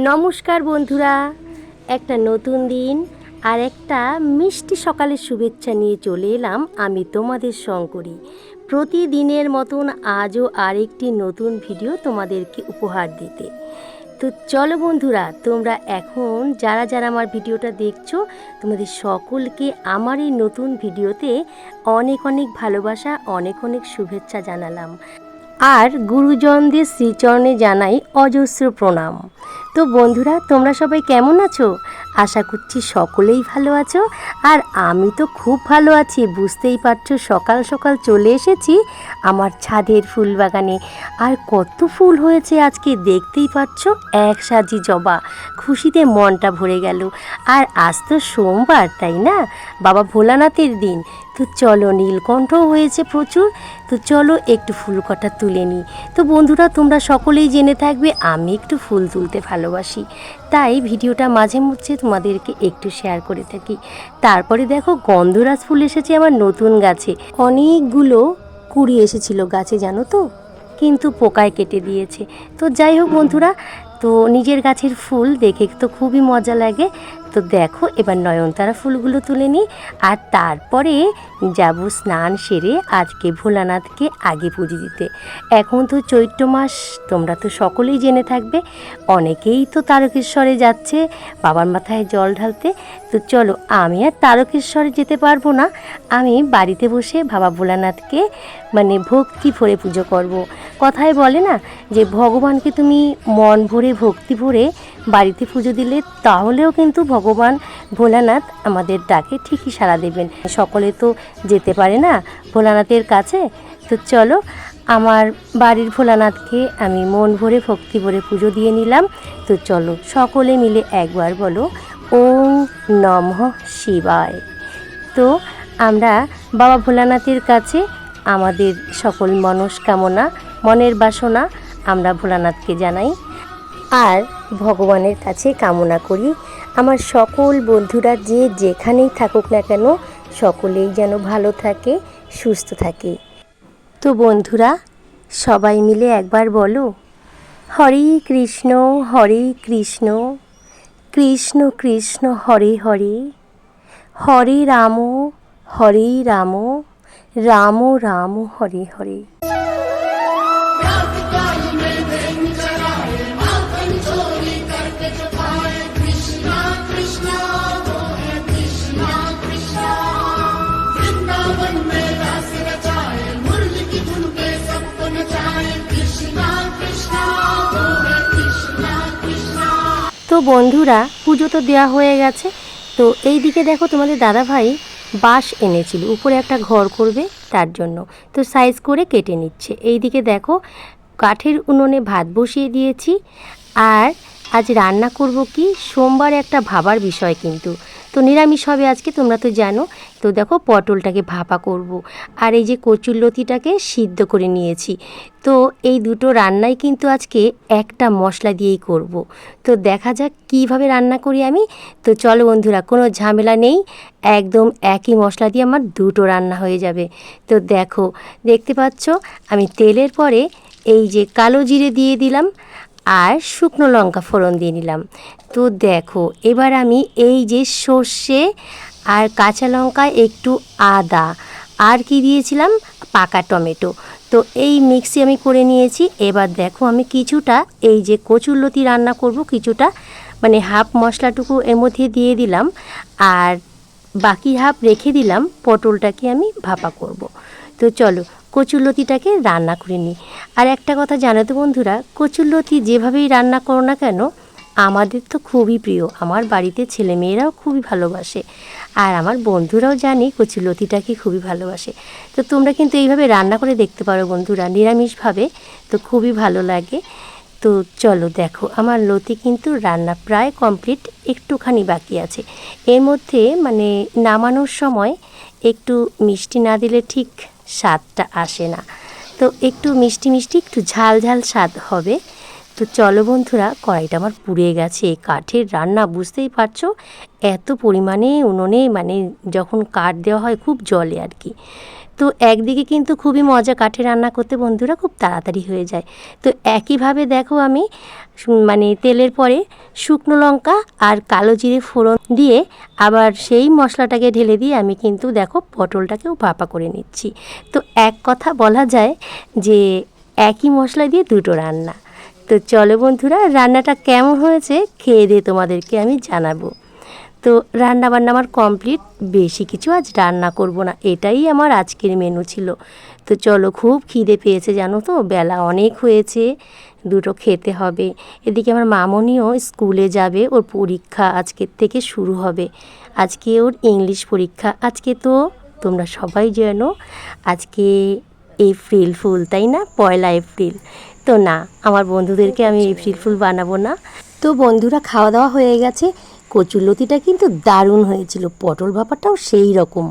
নমস্কার বন্ধুরা, একটা নতুন দিন আর একটা মিষ্টি সকালের শুভেচ্ছা নিয়ে চলে এলাম আমি তোমাদের শঙ্করী। প্রতিদিনের মতন আজও আরেকটি নতুন ভিডিও তোমাদেরকে উপহার দিতে। তো চলো বন্ধুরা, তোমরা এখন যারা যারা আমার ভিডিওটা দেখছো, তোমাদের সকলকে আমার এই নতুন ভিডিওতে অনেক অনেক ভালোবাসা, অনেক অনেক শুভেচ্ছা জানালাম। আর গুরুজনদের শ্রীচরণে জানাই অজস্র প্রণাম। তো বন্ধুরা, তোমরা সবাই কেমন আছো? আশা করছি সকলেই ভালো আছো। আর আমি তো খুব ভালো আছি, বুঝতেই পারছো সকাল সকাল চলে এসেছি আমার ছাদের ফুল বাগানে। আর কত ফুল হয়েছে আজকে, দেখতেই পাচ্ছো, এক সাজি জবা। খুশিতে মনটা ভরে গেল। আর আজ তো সোমবার, তাই না, বাবা ভোলানাথের দিন। তো চলো, নীলকণ্ঠও হয়েছে প্রচুর। তো চলো একটু ফুল কটা তুলে নিই। তো বন্ধুরা, তোমরা সকলেই জেনে থাকবে আমি একটু ফুল তুলতে ভালোবাসি, তাই ভিডিওটা মাঝে মধ্যে তোমাদেরকে একটু শেয়ার করে থাকি। তারপরে দেখো, গন্ধরাজ ফুল এসেছে আমার নতুন গাছে। অনেকগুলো কুড়ি এসেছিল গাছে, জানো তো, কিন্তু পোকায় কেটে দিয়েছে। তো যাই হোক বন্ধুরা, তো নিজের গাছের ফুল দেখে তো খুবই মজা লাগে। তো দেখো, এবার নয়নতারা ফুলগুলো তুলে নিই। আর তারপরে যাব স্নান সেরে আজকে ভোলানাথকে আগে পুজো দিতে। এখন তো চৈত্র মাস, তোমরা তো সকলেই জেনে থাকবে। অনেকেই তো তারকেশ্বরে যাচ্ছে বাবার মাথায় জল ঢালতে। তো চলো, আমি আর তারকেশ্বরে যেতে পারবো না, আমি বাড়িতে বসে বাবা ভোলানাথকে ভক্তি ভরে পুজো করব। কথায় বলে না যে ভগবানকে তুমি মন ভরে ভক্তি ভরে বাড়িতে পুজো দিলে তাহলেও কিন্তু ভগবান ভোলানাথ আমাদের ডাকে ঠিকই সাড়া দেবেন। সকলে তো যেতে পারে না ভোলানাথের কাছে। তো চলো, আমার বাড়ির ভোলানাথকে আমি মন ভরে ভক্তি ভরে পুজো দিয়ে নিলাম। তো চলো সকলে মিলে একবার বলো ওম নমঃ শিবায়। তো আমরা বাবা ভোলানাথের কাছে আমাদের সকল মনস্কামনা, মনের বাসনা আমরা ভোলানাথকে জানাই আর ভগবানের কাছে কামনা করি আমার সকল বন্ধুরা যে যেখানেই থাকুক না কেন সকলেই যেন ভালো থাকে, সুস্থ থাকে। তো বন্ধুরা, সবাই মিলে একবার বলো হরে কৃষ্ণ কৃষ্ণ কৃষ্ণ হরে হরে, হরে রাম রাম রাম হরে হরে। তো বন্ধুরা, পুজো তো দেওয়া হয়ে গেছে। তো এই দিকে দেখো, তোমাদের দাদাভাই বাঁশ এনেছিল, উপরে একটা ঘর করবে তার জন্য। তো সাইজ করে কেটে নিচ্ছে। এই দিকে দেখো, কাঠের উনুনে ভাত বসিয়ে দিয়েছি। আর আজ রান্না করব কি, সোমবার একটা ভাবার বিষয় কিন্তু। তো নিরামিষ হবে আজকে, তোমরা তো জানো। তো দেখো, পটলটাকে ভাপা করব। আর এই যে কচুরলতিটাকে সিদ্ধ করে নিয়েছি। তো এই দুটো রান্নাই কিন্তু আজকে একটা মশলা দিয়েই করব। তো দেখা যাক কিভাবে রান্না করি আমি। তো চলো বন্ধুরা, কোনো ঝামেলা নেই, একদম একই মশলা দিয়ে আমার দুটো রান্না হয়ে যাবে। তো দেখো, দেখতে পাচ্ছ আমি তেলের পরে এই যে কালো জিরে দিয়ে দিলাম আর শুকনো লঙ্কা ফোড়ন দিয়ে নিলাম। তো দেখো, এবার আমি এই যে সর্ষে আর কাঁচা লঙ্কা, একটু আদা, আর কি দিয়েছিলাম, পাকা টমেটো। তো এই মিক্সি আমি করে নিয়েছি। এবার দেখো, আমি কিছুটা এই যে কচুরলতি রান্না করব, কিছুটা হাফ মশলাটুকু এর মধ্যে দিয়ে দিলাম। আর বাকি হাফ রেখে দিলাম, পটলটাকে আমি ভাপা করব। তো চলো কচুরলতিটাকে রান্না করে নিই। আর একটা কথা জানো তো বন্ধুরা, কচুরলতি যেভাবেই রান্না করো না কেন আমাদের তো খুবই প্রিয়। আমার বাড়িতে ছেলেমেয়েরাও খুবই ভালোবাসে, আর আমার বন্ধুরাও জানি কচুরলতিটাকে খুবই ভালোবাসে। তো তোমরা কিন্তু এইভাবে রান্না করে দেখতে পারো বন্ধুরা, নিরামিষভাবে। তো খুবই ভালো লাগে। তো চলো দেখো, আমার লতি কিন্তু রান্না প্রায় কমপ্লিট, একটুখানি বাকি আছে। এর মধ্যে নামানোর সময় একটু মিষ্টি না দিলে ঠিক স্বাদটা আসে না। তো একটু মিষ্টি মিষ্টি, একটু ঝাল ঝাল স্বাদ হবে। তো চলো বন্ধুরা, কড়াইটা আমার পুড়ে গেছে। কাঠের রান্না, বুঝতেই পারছো, এত পরিমাণে উনুনে যখন কাঠ দেওয়া হয় খুব জ্বলে আর কি। তো একদিকে কিন্তু খুবই মজা, কাঠে রান্না করতে বন্ধুরা খুব তাড়াতাড়ি হয়ে যায়। তো একইভাবে দেখো আমি মানে তেলের পরে শুকনো লঙ্কা আর কালো জিরে ফোড়ন দিয়ে আবার সেই মশলাটাকে ঢেলে দিয়ে আমি কিন্তু দেখো পটলটাকেও ভাপা করে নিচ্ছি। তো এক কথা বলা যায় যে একই মশলা দিয়ে দুটো রান্না। তো চলো বন্ধুরা, রান্নাটা কেমন হয়েছে খেয়ে দিয়ে তোমাদেরকে আমি জানাবো। তো রান্না বান্না আমার কমপ্লিট, বেশি কিছু আজ রান্না করব না, এটাই আমার আজকের মেনু ছিল। তো চলো, খুব খিদে পেয়েছে জানো তো, বেলা অনেক হয়েছে, দুটো খেতে হবে। এদিকে আমার মামনিও স্কুলে যাবে, ওর পরীক্ষা আজকের থেকে শুরু হবে। আজকে ওর ইংলিশ পরীক্ষা। আজকে তো তোমরা সবাই জানো আজকে এপ্রিল ফুল, তাই না, 1 এপ্রিল। তো না, আমার বন্ধুদেরকে আমি এপ্রিল ফুল বানাবো না। তো বন্ধুরা, খাওয়া দাওয়া হয়ে গেছে। কচুরলতিটা কিন্তু দারুণ হয়েছিল, পটল ভাপাটাও সেই রকম।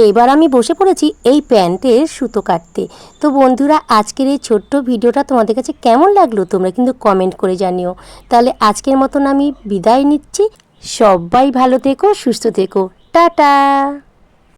এবার আমি বসে পড়েছি এই প্যান্টের সুতো কাটতে। তো বন্ধুরা, আজকের এই ছোট্ট ভিডিওটা তোমাদের কাছে কেমন লাগলো তোমরা কিন্তু কমেন্ট করে জানিও। তাহলে আজকের মতন আমি বিদায় নিচ্ছি। সবাই ভালো থেকো, সুস্থ থেকো, টাটা।